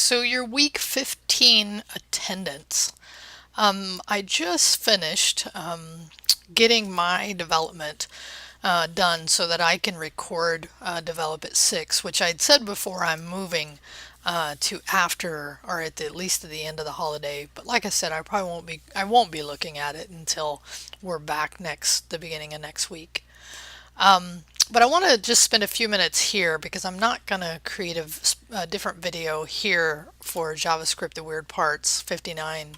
so your week 15 attendance. I just finished getting my development done so that I can record develop at 6, which I'd said before I'm moving to after or at least at the end of the holiday. But like I said, I won't be looking at it until we're back the beginning of next week. But I want to just spend a few minutes here because I'm not going to create a different video here for JavaScript, the weird parts 59,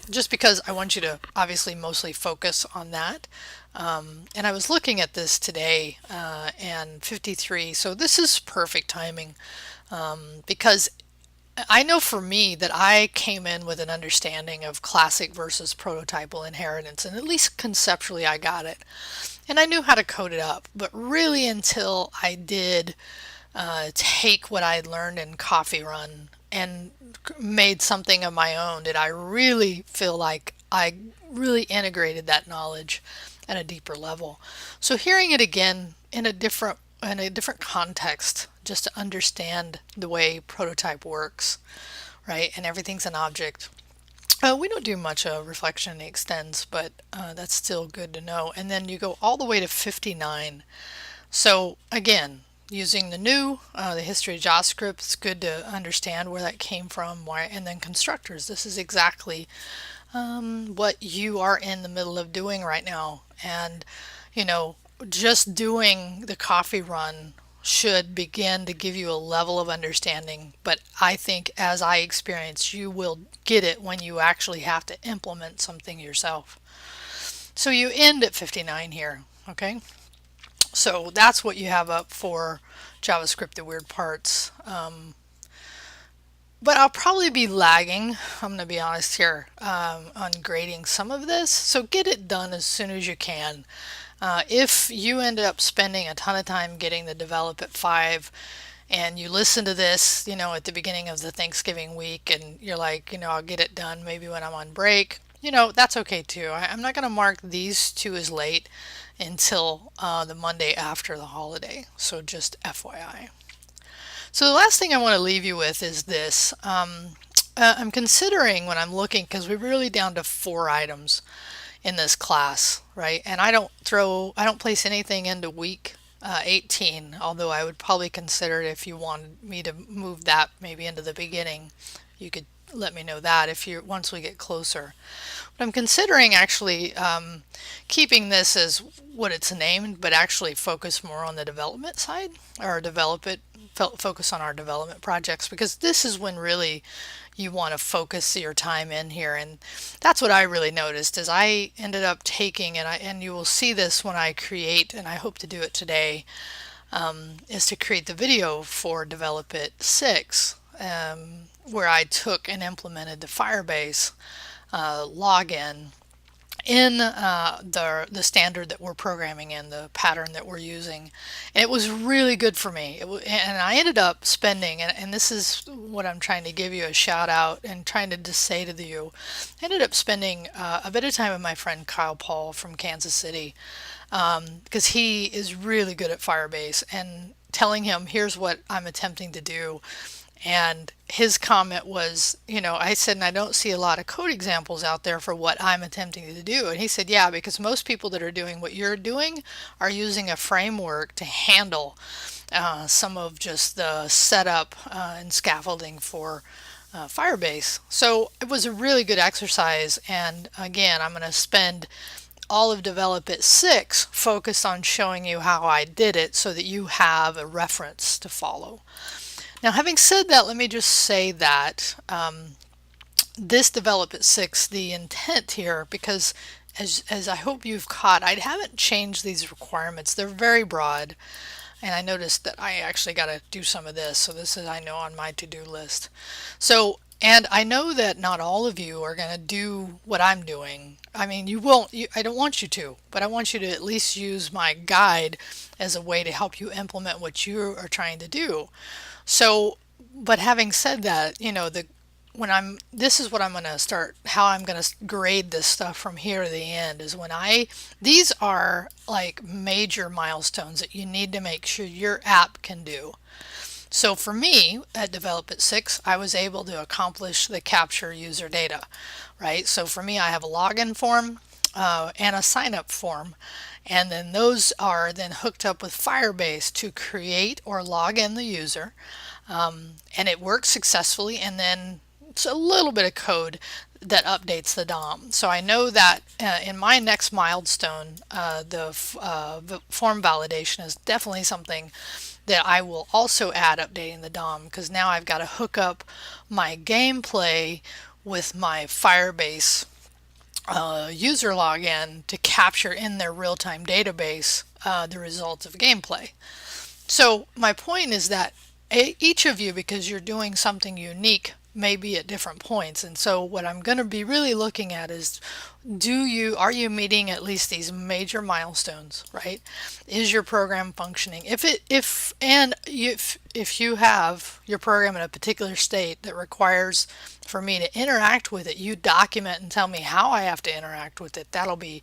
just because I want you to obviously mostly focus on that. And I was looking at this today and 53, so this is perfect timing because I know for me that I came in with an understanding of classic versus prototypal inheritance, and at least conceptually I got it. And I knew how to code it up, but really until I did take what I'd learned in Coffee Run and made something of my own did I really feel like I really integrated that knowledge at a deeper level. So hearing it again in a different context, just to understand the way prototype works, right? And everything's an object. We don't do much reflection and extends, but that's still good to know. And then you go all the way to 59. So again, using the history of JavaScript, it's good to understand where that came from, why, and then constructors. This is exactly what you are in the middle of doing right now. And, you know, just doing the coffee run should begin to give you a level of understanding. But I think as I experience, you will get it when you actually have to implement something yourself. So you end at 59 here, okay? So that's what you have up for JavaScript, the weird parts. But I'll probably be lagging, I'm going to be honest here, on grading some of this. So get it done as soon as you can. If you ended up spending a ton of time getting the develop at 5 and you listen to this, at the beginning of the Thanksgiving week and you're like, I'll get it done maybe when I'm on break, that's okay too. I'm not going to mark these two as late until the Monday after the holiday. So just FYI. So the last thing I want to leave you with is this. I'm considering when I'm looking, because we're really down to 4 items in this class, right? And I don't place anything into week 18, although I would probably consider it if you wanted me to move that maybe into the beginning. You could let me know that once we get closer. But I'm considering actually keeping this as what it's named, but actually focus more on the development side, or focus on our development projects, because this is when really you want to focus your time in here. And that's what I really noticed is I ended up taking, and you will see this when I create, and I hope to do it today, is to create the video for Develop It 6, where I took and implemented the Firebase login in the standard that we're programming in, the pattern that we're using. And it was really good for me. And I ended up spending, and this is what I'm trying to give you a shout out and trying to just say to you, I ended up spending a bit of time with my friend Kyle Paul from Kansas City, because he is really good at Firebase, and telling him, here's what I'm attempting to do. And his comment was, I said, and I don't see a lot of code examples out there for what I'm attempting to do. And he said, yeah, because most people that are doing what you're doing are using a framework to handle some of just the setup and scaffolding for Firebase. So it was a really good exercise. And again, I'm going to spend all of Develop It 6 focused on showing you how I did it so that you have a reference to follow. Now, having said that, let me just say that this Develop It 6, the intent here, because as I hope you've caught, I haven't changed these requirements. They're very broad, and I noticed that I actually got to do some of this. So this is, I know, on my to-do list. So, and I know that not all of you are going to do what I'm doing. I mean, you won't, I don't want you to, but I want you to at least use my guide as a way to help you implement what you are trying to do. So, but having said that, this is what I'm going to start, how I'm going to grade this stuff from here to the end is these are like major milestones that you need to make sure your app can do. So for me at Develop at 6, I was able to accomplish the capture user data, right? So for me, I have a login form and a sign up form. And then those are then hooked up with Firebase to create or log in the user. And it works successfully. And then it's a little bit of code that updates the DOM. So I know that in my next milestone, the form validation is definitely something that I will also add updating the DOM, because now I've got to hook up my gameplay with my Firebase user login to capture in their real-time database the results of gameplay. So my point is that each of you, because you're doing something unique, may be at different points. And so what I'm going to be really looking at is, are you meeting at least these major milestones, right? Is your program functioning? If you have your program in a particular state that requires for me to interact with it, you document and tell me how I have to interact with it. That'll be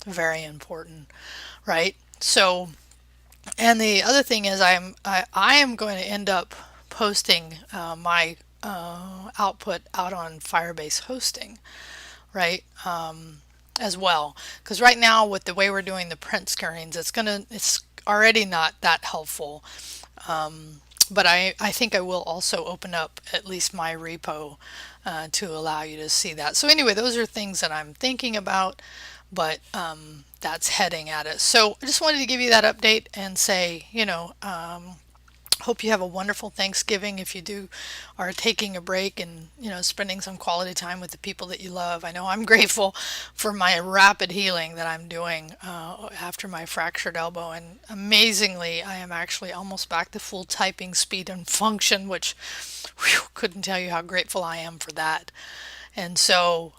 very important, right? So, and the other thing is I am going to end up posting my output out on Firebase hosting, right? As well, because right now with the way we're doing the print screens, it's already not that helpful. But I think I will also open up at least my repo to allow you to see that. So anyway, those are things that I'm thinking about, but that's heading at it. So I just wanted to give you that update and say, hope you have a wonderful Thanksgiving if you are taking a break and spending some quality time with the people that you love. I know I'm grateful for my rapid healing that I'm doing after my fractured elbow, and amazingly I am actually almost back to full typing speed and function, which couldn't tell you how grateful I am for that. And so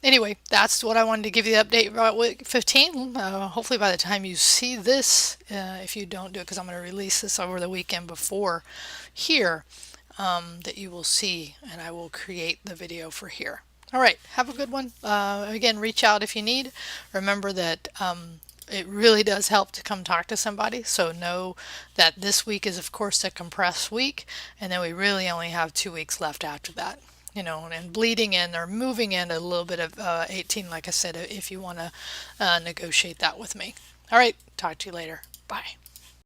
anyway, that's what I wanted to give you the update about week 15. Hopefully by the time you see this, if you don't do it, because I'm going to release this over the weekend before here, that you will see, and I will create the video for here. All right, have a good one. Again, reach out if you need. Remember that it really does help to come talk to somebody. So know that this week is, of course, a compressed week, and then we really only have 2 weeks left after that. And bleeding in or moving in a little bit of 18, like I said, if you want to negotiate that with me. All right, talk to you later. Bye.